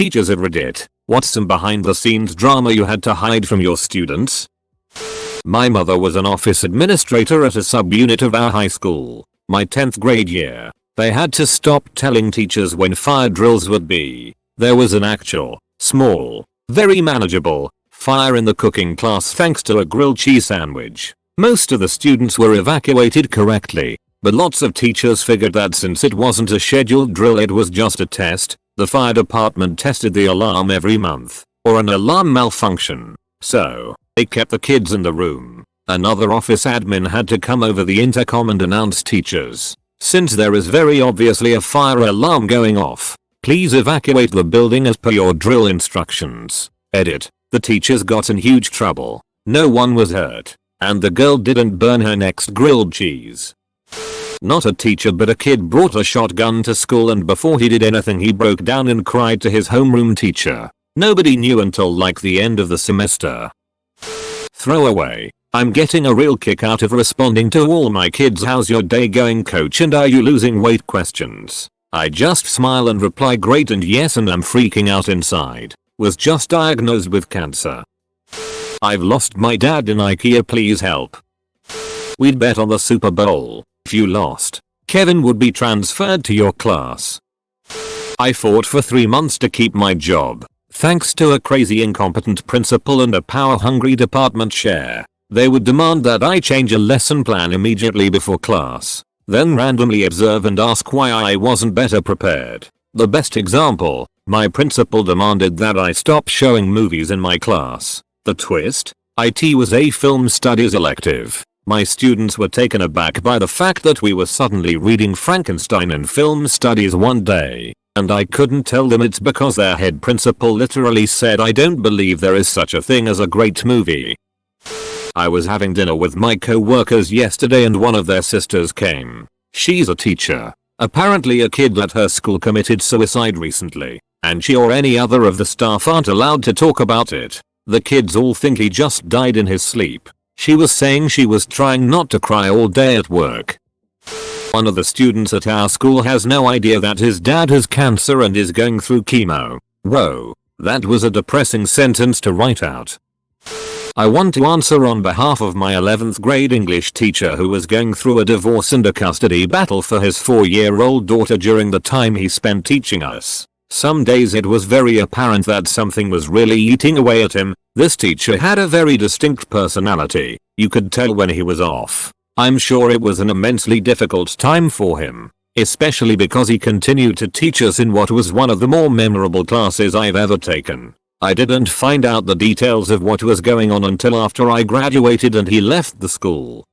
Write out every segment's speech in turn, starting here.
teachers ever did? What's some behind the scenes drama you had to hide from your students? My mother was an office administrator at a subunit of our high school. My 10th grade year, they had to stop telling teachers when fire drills would be. There was an actual, small, very manageable, fire in the cooking class thanks to a grilled cheese sandwich. Most of the students were evacuated correctly, but lots of teachers figured that since it wasn't a scheduled drill, it was just a test. The fire department tested the alarm every month, or an alarm malfunction. So, they kept the kids in the room. Another office admin had to come over the intercom and announce, teachers, since there is very obviously a fire alarm going off, please evacuate the building as per your drill instructions. Edit. The teachers got in huge trouble. No one was hurt, and the girl didn't burn her next grilled cheese. Not a teacher but a kid brought a shotgun to school, and before he did anything he broke down and cried to his homeroom teacher. Nobody knew until like the end of the semester. Throwaway. I'm getting a real kick out of responding to all my kids' "how's your day going coach and are you losing weight" questions. I just smile and reply great and yes, and I'm freaking out inside. Was just diagnosed with cancer. I've lost my dad in IKEA, please help. We'd bet on the Super Bowl. If you lost, Kevin would be transferred to your class. I fought for 3 months to keep my job, thanks to a crazy incompetent principal and a power-hungry department chair. They would demand that I change a lesson plan immediately before class, then randomly observe and ask why I wasn't better prepared. The best example, my principal demanded that I stop showing movies in my class. The twist? IT was a film studies elective. My students were taken aback by the fact that we were suddenly reading Frankenstein in film studies one day, and I couldn't tell them it's because their head principal literally said, "I don't believe there is such a thing as a great movie." I was having dinner with my co-workers yesterday and one of their sisters came. She's a teacher. Apparently a kid at her school committed suicide recently, and she or any other of the staff aren't allowed to talk about it. The kids all think he just died in his sleep. She was saying she was trying not to cry all day at work. One of the students at our school has no idea that his dad has cancer and is going through chemo. Whoa, that was a depressing sentence to write out. I want to answer on behalf of my 11th grade English teacher who was going through a divorce and a custody battle for his 4-year-old daughter during the time he spent teaching us. Some days it was very apparent that something was really eating away at him. This teacher had a very distinct personality. You could tell when he was off. I'm sure it was an immensely difficult time for him, especially because he continued to teach us in what was one of the more memorable classes I've ever taken. I didn't find out the details of what was going on until after I graduated and he left the school.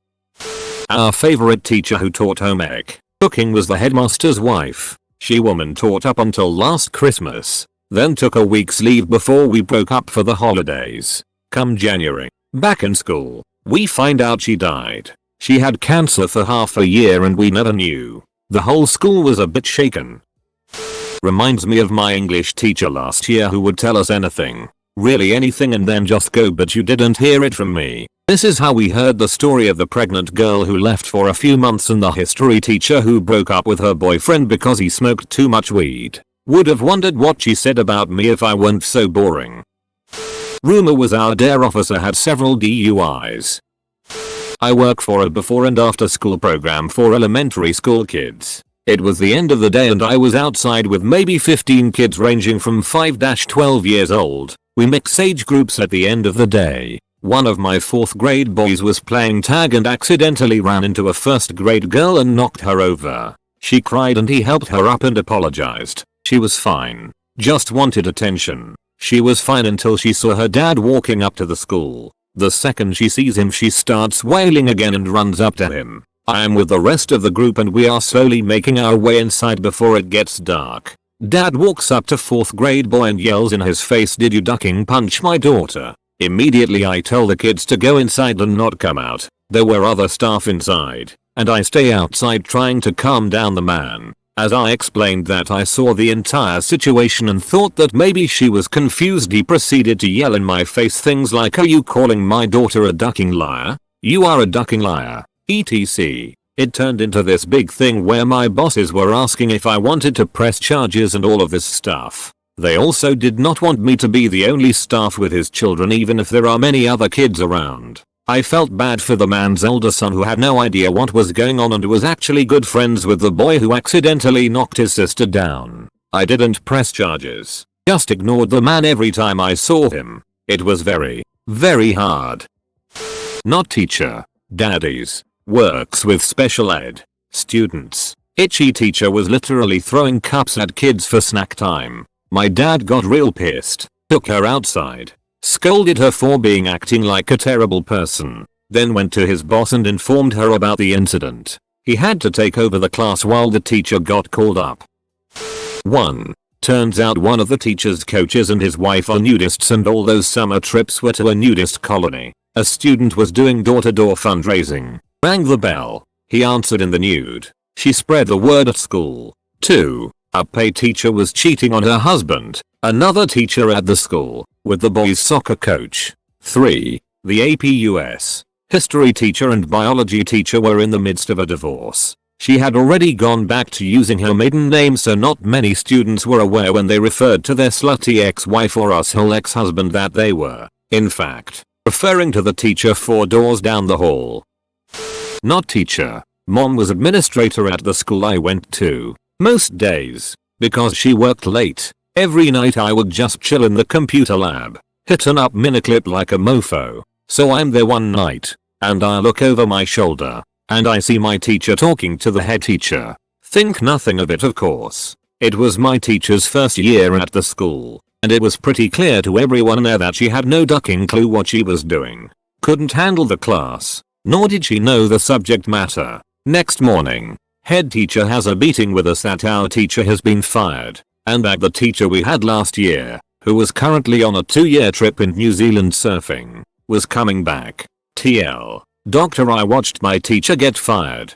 Our favorite teacher who taught home ec cooking was the headmaster's wife. She woman taught up until last Christmas, then took a week's leave before we broke up for the holidays. Come January, back in school, we find out she died. She had cancer for half a year and we never knew. The whole school was a bit shaken. Reminds me of my English teacher last year who would tell us anything, really anything, and then just go, "But you didn't hear it from me." This is how we heard the story of the pregnant girl who left for a few months and the history teacher who broke up with her boyfriend because he smoked too much weed. Would have wondered what she said about me if I weren't so boring. Rumor was our dare officer had several DUIs. I work for a before and after school program for elementary school kids. It was the end of the day and I was outside with maybe 15 kids ranging from 5-12 years old. We mix age groups at the end of the day. One of my 4th grade boys was playing tag and accidentally ran into a 1st grade girl and knocked her over. She cried and he helped her up and apologized. She was fine. Just wanted attention. She was fine until she saw her dad walking up to the school. The second she sees him she starts wailing again and runs up to him. I am with the rest of the group and we are slowly making our way inside before it gets dark. Dad walks up to 4th grade boy and yells in his face, "Did you ducking punch my daughter?" Immediately I tell the kids to go inside and not come out. There were other staff inside, and I stay outside trying to calm down the man. As I explained that I saw the entire situation and thought that maybe she was confused, he proceeded to yell in my face things like, "Are you calling my daughter a ducking liar? You are a ducking liar," etc. It turned into this big thing where my bosses were asking if I wanted to press charges and all of this stuff. They also did not want me to be the only staff with his children even if there are many other kids around. I felt bad for the man's older son who had no idea what was going on and was actually good friends with the boy who accidentally knocked his sister down. I didn't press charges, just ignored the man every time I saw him. It was very, very hard. Not teacher. Daddies. Works with special ed students. Itchy teacher was literally throwing cups at kids for snack time. My dad got real pissed, took her outside, scolded her for acting like a terrible person, then went to his boss and informed her about the incident. He had to take over the class while the teacher got called up. 1. Turns out one of the teacher's coaches and his wife are nudists and all those summer trips were to a nudist colony. A student was doing door-to-door fundraising. Rang the bell. He answered in the nude. She spread the word at school. 2. A paid teacher was cheating on her husband, another teacher at the school, with the boys' soccer coach. 3. The AP US history teacher and biology teacher were in the midst of a divorce. She had already gone back to using her maiden name, so not many students were aware when they referred to their slutty ex-wife or asshole ex-husband that they were, in fact, referring to the teacher 4 doors down the hall. Not teacher. Mom was administrator at the school I went to. Most days, because she worked late, every night I would just chill in the computer lab, hitting up miniclip like a mofo. So I'm there one night, and I look over my shoulder, and I see my teacher talking to the head teacher. Think nothing of it, of course. It was my teacher's first year at the school, and it was pretty clear to everyone there that she had no ducking clue what she was doing. Couldn't handle the class, nor did she know the subject matter. Next morning, head teacher has a meeting with us that our teacher has been fired, and that the teacher we had last year, who was currently on a 2-year trip in New Zealand surfing, was coming back. TL. Doctor, I watched my teacher get fired.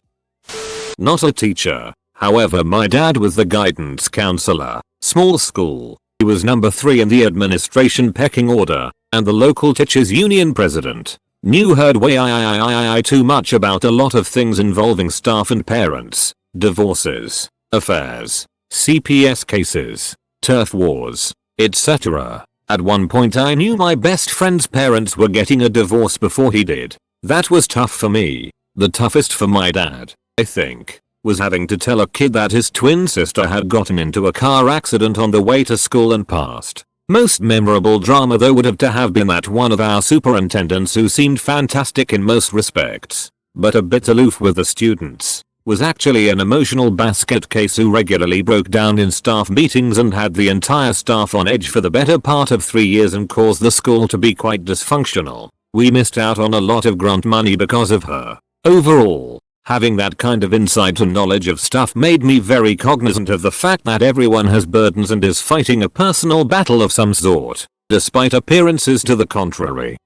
Not a teacher. However, my dad was the guidance counselor. Small school. He was number 3 in the administration pecking order, and the local teachers union president. Heard way too much about a lot of things involving staff and parents, divorces, affairs, CPS cases, turf wars, etc. At one point I knew my best friend's parents were getting a divorce before he did. That was tough for me. The toughest for my dad, I think, was having to tell a kid that his twin sister had gotten into a car accident on the way to school and passed. Most memorable drama though would have to have been that one of our superintendents, who seemed fantastic in most respects, but a bit aloof with the students, was actually an emotional basket case who regularly broke down in staff meetings and had the entire staff on edge for the better part of 3 years and caused the school to be quite dysfunctional. We missed out on a lot of grant money because of her. Overall, having that kind of insight and knowledge of stuff made me very cognizant of the fact that everyone has burdens and is fighting a personal battle of some sort, despite appearances to the contrary.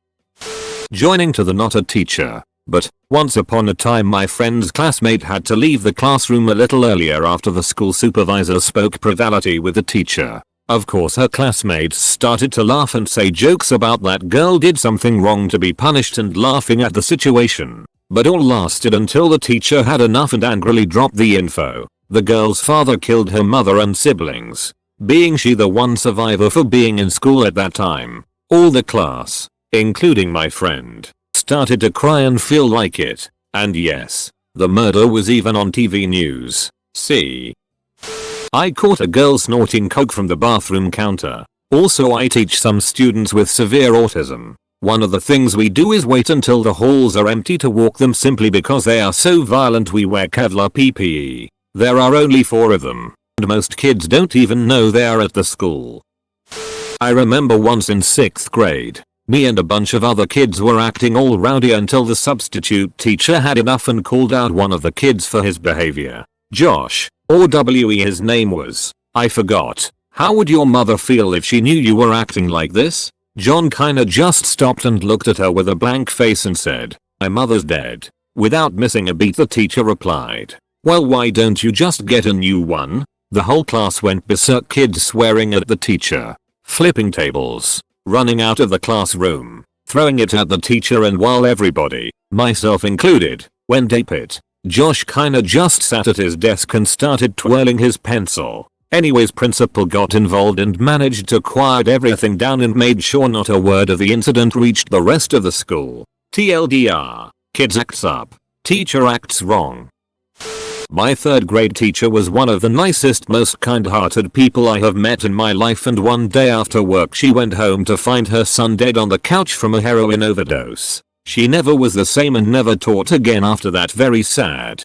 Joining to the not a teacher, but once upon a time my friend's classmate had to leave the classroom a little earlier after the school supervisor spoke profanity with the teacher. Of course her classmates started to laugh and say jokes about that girl did something wrong to be punished and laughing at the situation. But all lasted until the teacher had enough and angrily dropped the info. The girl's father killed her mother and siblings, being she the one survivor for being in school at that time. All the class, including my friend, started to cry and feel like it. And yes, the murder was even on TV news. See? I caught a girl snorting coke from the bathroom counter. Also, I teach some students with severe autism. One of the things we do is wait until the halls are empty to walk them, simply because they are so violent. We wear Kevlar PPE. There are only 4 of them, and most kids don't even know they are at the school. I remember once in 6th grade, me and a bunch of other kids were acting all rowdy until the substitute teacher had enough and called out one of the kids for his behavior. Josh, or W.E. his name was. I forgot. How would your mother feel if she knew you were acting like this? John kinda just stopped and looked at her with a blank face and said, "My mother's dead." Without missing a beat the teacher replied, "Well, why don't you just get a new one?" The whole class went berserk, kids swearing at the teacher, flipping tables, running out of the classroom, throwing it at the teacher, and while everybody, myself included, went ape it, Josh kinda just sat at his desk and started twirling his pencil. Anyways, principal got involved and managed to quiet everything down and made sure not a word of the incident reached the rest of the school. TLDR, kids acts up, teacher acts wrong. My 3rd grade teacher was one of the nicest, most kind-hearted people I have met in my life, and one day after work she went home to find her son dead on the couch from a heroin overdose. She never was the same and never taught again after that. Very sad.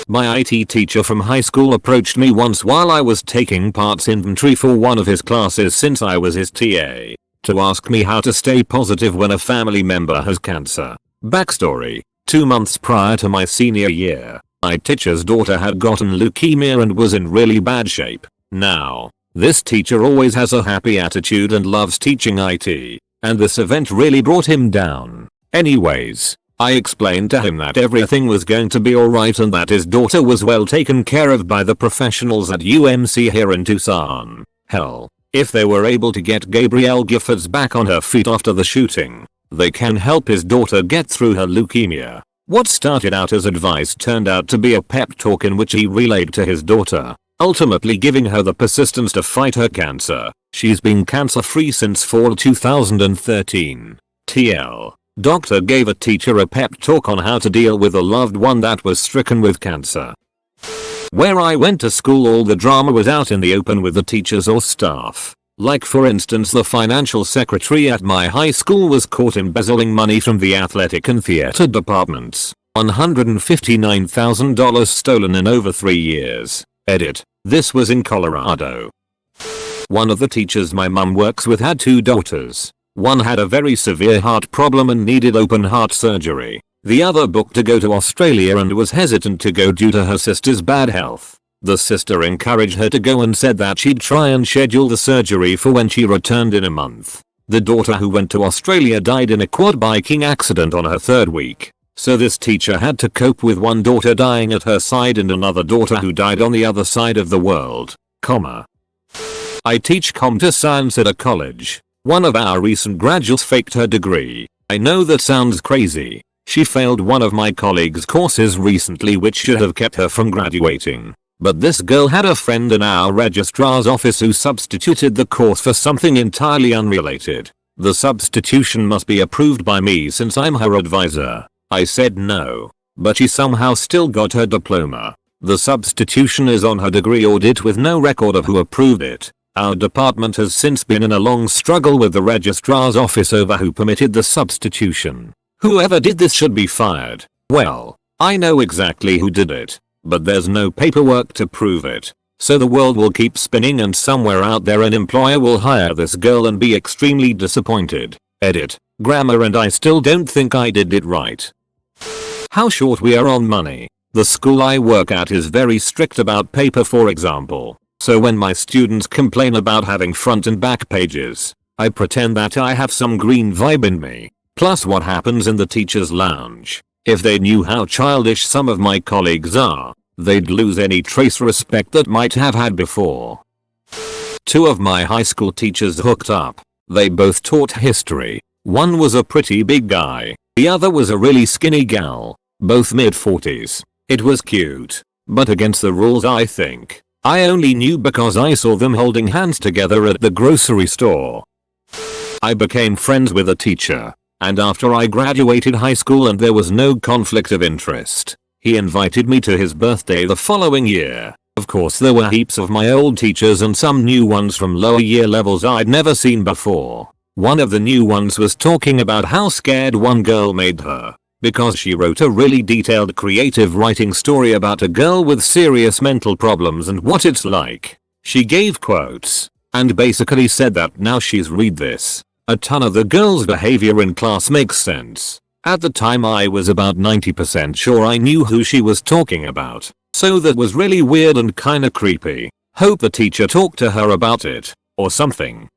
My IT teacher from high school approached me once while I was taking parts inventory for one of his classes, since I was his TA, to ask me how to stay positive when a family member has cancer. Backstory: 2 months prior to my senior year, my teacher's daughter had gotten leukemia and was in really bad shape. Now, this teacher always has a happy attitude and loves teaching IT, and this event really brought him down. Anyways, I explained to him that everything was going to be alright and that his daughter was well taken care of by the professionals at UMC here in Tucson. Hell, if they were able to get Gabrielle Giffords back on her feet after the shooting, they can help his daughter get through her leukemia. What started out as advice turned out to be a pep talk in which he relayed to his daughter, ultimately giving her the persistence to fight her cancer. She's been cancer-free since fall 2013. TL. Doctor gave a teacher a pep talk on how to deal with a loved one that was stricken with cancer. Where I went to school, all the drama was out in the open with the teachers or staff. Like for instance, the financial secretary at my high school was caught embezzling money from the athletic and theater departments. $159,000 stolen in over 3 years. Edit. This was in Colorado. One of the teachers my mum works with had 2 daughters. One had a very severe heart problem and needed open heart surgery. The other booked to go to Australia and was hesitant to go due to her sister's bad health. The sister encouraged her to go and said that she'd try and schedule the surgery for when she returned in a month. The daughter who went to Australia died in a quad biking accident on her 3rd week. So this teacher had to cope with one daughter dying at her side and another daughter who died on the other side of the world. I teach computer science at a college. One of our recent graduates faked her degree. I know that sounds crazy. She failed one of my colleagues' courses recently, which should have kept her from graduating. But this girl had a friend in our registrar's office who substituted the course for something entirely unrelated. The substitution must be approved by me since I'm her advisor. I said no, but she somehow still got her diploma. The substitution is on her degree audit with no record of who approved it. Our department has since been in a long struggle with the registrar's office over who permitted the substitution. Whoever did this should be fired. Well, I know exactly who did it, but there's no paperwork to prove it. So the world will keep spinning and somewhere out there an employer will hire this girl and be extremely disappointed. Edit. Grammar, and I still don't think I did it right. How short we are on money. The school I work at is very strict about paper, for example. So when my students complain about having front and back pages, I pretend that I have some green vibe in me. Plus, what happens in the teacher's lounge? If they knew how childish some of my colleagues are, they'd lose any trace respect that might have had before. 2 of my high school teachers hooked up. They both taught history. One was a pretty big guy. The other was a really skinny gal. Both mid-40s. It was cute, but against the rules, I think. I only knew because I saw them holding hands together at the grocery store. I became friends with a teacher, and after I graduated high school and there was no conflict of interest, he invited me to his birthday the following year. Of course, there were heaps of my old teachers and some new ones from lower year levels I'd never seen before. One of the new ones was talking about how scared one girl made her because she wrote a really detailed creative writing story about a girl with serious mental problems and what it's like. She gave quotes and basically said that now she's read this. A ton of the girl's behavior in class makes sense. At the time I was about 90% sure I knew who she was talking about. So that was really weird and kinda creepy. Hope the teacher talked to her about it, or something.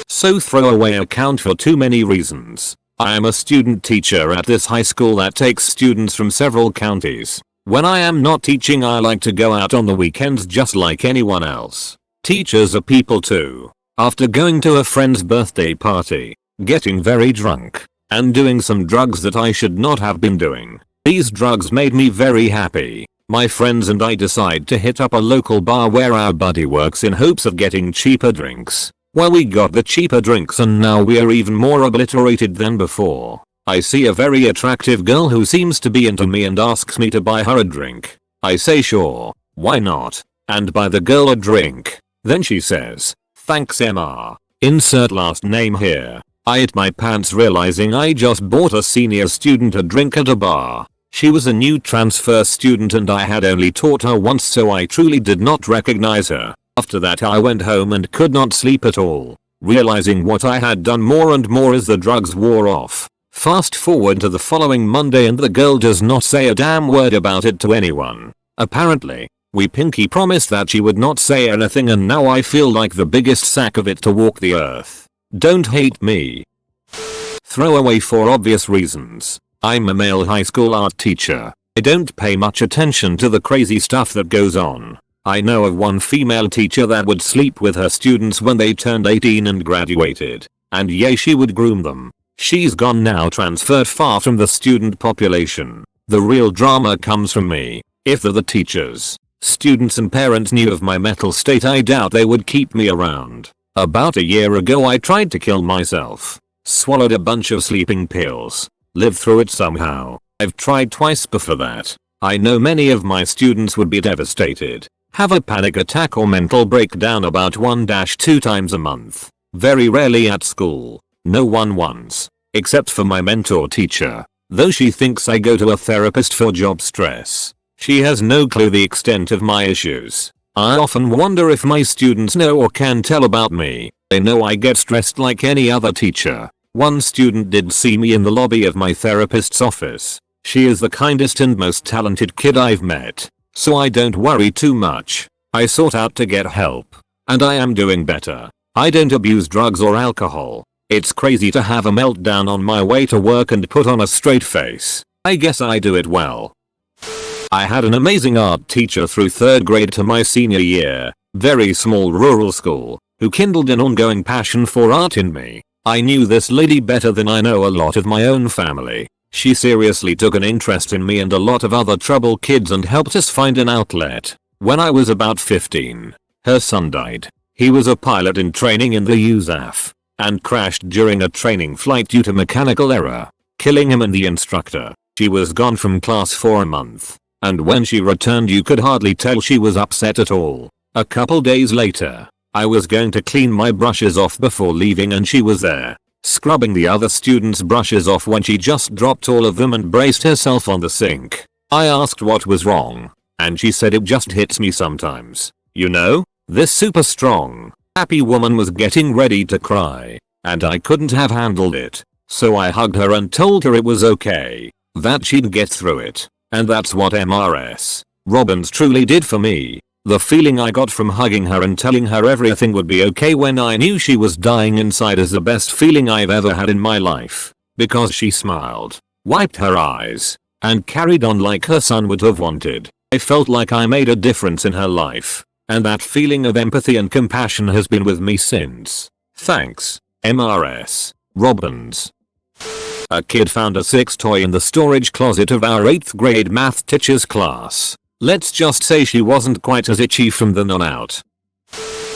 So throwaway account for too many reasons. I am a student teacher at this high school that takes students from several counties. When I am not teaching, I like to go out on the weekends just like anyone else. Teachers are people too. After going to a friend's birthday party, getting very drunk, and doing some drugs that I should not have been doing, these drugs made me very happy. My friends and I decide to hit up a local bar where our buddy works in hopes of getting cheaper drinks. Well, we got the cheaper drinks and now we are even more obliterated than before. I see a very attractive girl who seems to be into me and asks me to buy her a drink. I say sure, why not, and buy the girl a drink. Then she says, thanks MR. Insert last name here. I hit my pants realizing I just bought a senior student a drink at a bar. She was a new transfer student and I had only taught her once, so I truly did not recognize her. After that I went home and could not sleep at all, realizing what I had done more and more as the drugs wore off. Fast forward to the following Monday and the girl does not say a damn word about it to anyone. Apparently, we pinky promised that she would not say anything and now I feel like the biggest sack of it to walk the earth. Don't hate me. Throwaway for obvious reasons. I'm a male high school art teacher. I don't pay much attention to the crazy stuff that goes on. I know of one female teacher that would sleep with her students when they turned 18 and graduated. And yay, she would groom them. She's gone now, transferred far from the student population. The real drama comes from me. If the teachers, students and parents knew of my mental state, I doubt they would keep me around. About a year ago I tried to kill myself. Swallowed a bunch of sleeping pills. Lived through it somehow. I've tried twice before that. I know many of my students would be devastated. Have a panic attack or mental breakdown about 1-2 times a month. Very rarely at school. No one once. Except for my mentor teacher. Though she thinks I go to a therapist for job stress. She has no clue the extent of my issues. I often wonder if my students know or can tell about me. They know I get stressed like any other teacher. One student did see me in the lobby of my therapist's office. She is the kindest and most talented kid I've met. So I don't worry too much. I sought out to get help. And I am doing better. I don't abuse drugs or alcohol. It's crazy to have a meltdown on my way to work and put on a straight face. I guess I do it well. I had an amazing art teacher through 3rd grade to my senior year. Very small rural school. Who kindled an ongoing passion for art in me. I knew this lady better than I know a lot of my own family. She seriously took an interest in me and a lot of other trouble kids and helped us find an outlet. When I was about 15, her son died. He was a pilot in training in the USAF and crashed during a training flight due to mechanical error, killing him and the instructor. She was gone from class for a month, and when she returned you could hardly tell she was upset at all. A couple days later, I was going to clean my brushes off before leaving and she was there, scrubbing the other students' brushes off when she just dropped all of them and braced herself on the sink. I asked what was wrong, and she said it just hits me sometimes. You know, this super strong, happy woman was getting ready to cry, and I couldn't have handled it. So I hugged her and told her it was okay, that she'd get through it, and that's what MRS. Robbins truly did for me. The feeling I got from hugging her and telling her everything would be okay when I knew she was dying inside is the best feeling I've ever had in my life. Because she smiled, wiped her eyes, and carried on like her son would have wanted. I felt like I made a difference in her life. And that feeling of empathy and compassion has been with me since. Thanks, MRS. Robbins. A kid found a sex toy in the storage closet of our 8th grade math teacher's class. Let's just say she wasn't quite as itchy from then on out.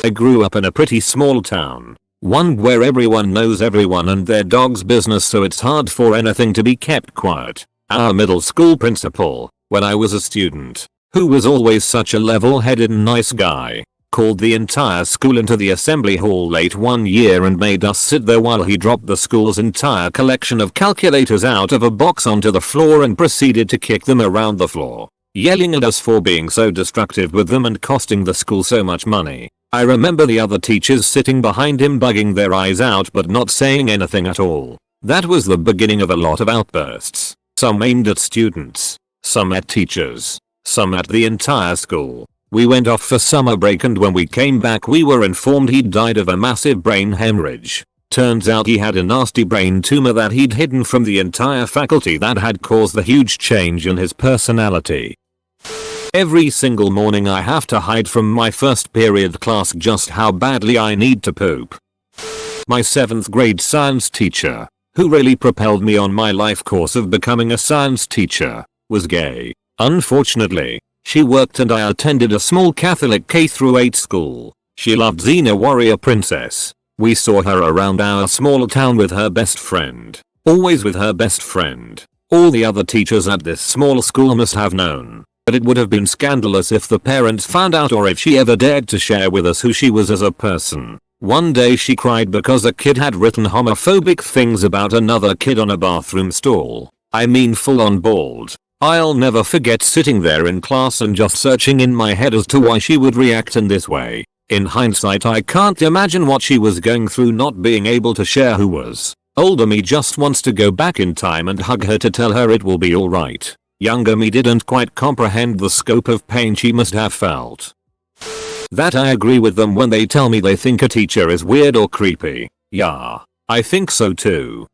I grew up in a pretty small town. One where everyone knows everyone and their dog's business, so it's hard for anything to be kept quiet. Our middle school principal, when I was a student, who was always such a level-headed and nice guy, called the entire school into the assembly hall late one year and made us sit there while he dropped the school's entire collection of calculators out of a box onto the floor and proceeded to kick them around the floor, yelling at us for being so destructive with them and costing the school so much money. I remember the other teachers sitting behind him bugging their eyes out but not saying anything at all. That was the beginning of a lot of outbursts. Some aimed at students, some at teachers, some at the entire school. We went off for summer break and when we came back we were informed he'd died of a massive brain hemorrhage. Turns out he had a nasty brain tumor that he'd hidden from the entire faculty that had caused the huge change in his personality. Every single morning I have to hide from my first period class just how badly I need to poop. My 7th grade science teacher, who really propelled me on my life course of becoming a science teacher, was gay. Unfortunately, She worked and I attended a small Catholic K-8 school. She loved Xena Warrior Princess. We saw her around our small town with her best friend. Always with her best friend. All the other teachers at this small school must have known. But it would have been scandalous if the parents found out or if she ever dared to share with us who she was as a person. One day she cried because a kid had written homophobic things about another kid on a bathroom stall. I mean full on bald. I'll never forget sitting there in class and just searching in my head as to why she would react in this way. In hindsight I can't imagine what she was going through not being able to share who was. Older me just wants to go back in time and hug her to tell her it will be alright. Younger me didn't quite comprehend the scope of pain she must have felt. That I agree with them when they tell me they think a teacher is weird or creepy. Yeah, I think so too.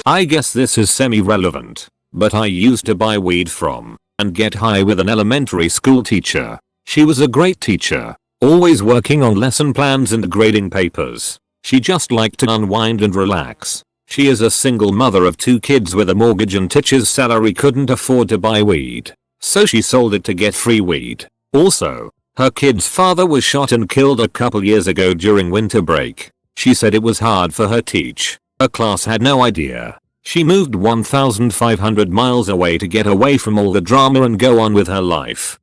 I guess this is semi-relevant, but I used to buy weed from and get high with an elementary school teacher. She was a great teacher, always working on lesson plans and grading papers. She just liked to unwind and relax. She is a single mother of 2 kids with a mortgage and teacher's salary couldn't afford to buy weed. So she sold it to get free weed. Also, her kid's father was shot and killed a couple years ago during winter break. She said it was hard for her teach. Her class had no idea. She moved 1,500 miles away to get away from all the drama and go on with her life.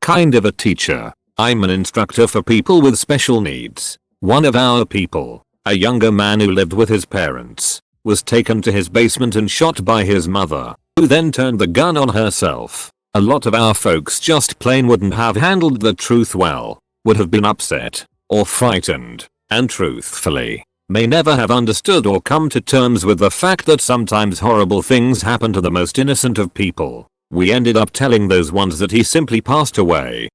Kind of a teacher. I'm an instructor for people with special needs. One of our people, a younger man who lived with his parents, was taken to his basement and shot by his mother, who then turned the gun on herself. A lot of our folks just plain wouldn't have handled the truth well, would have been upset, or frightened, and truthfully, may never have understood or come to terms with the fact that sometimes horrible things happen to the most innocent of people. We ended up telling those ones that he simply passed away.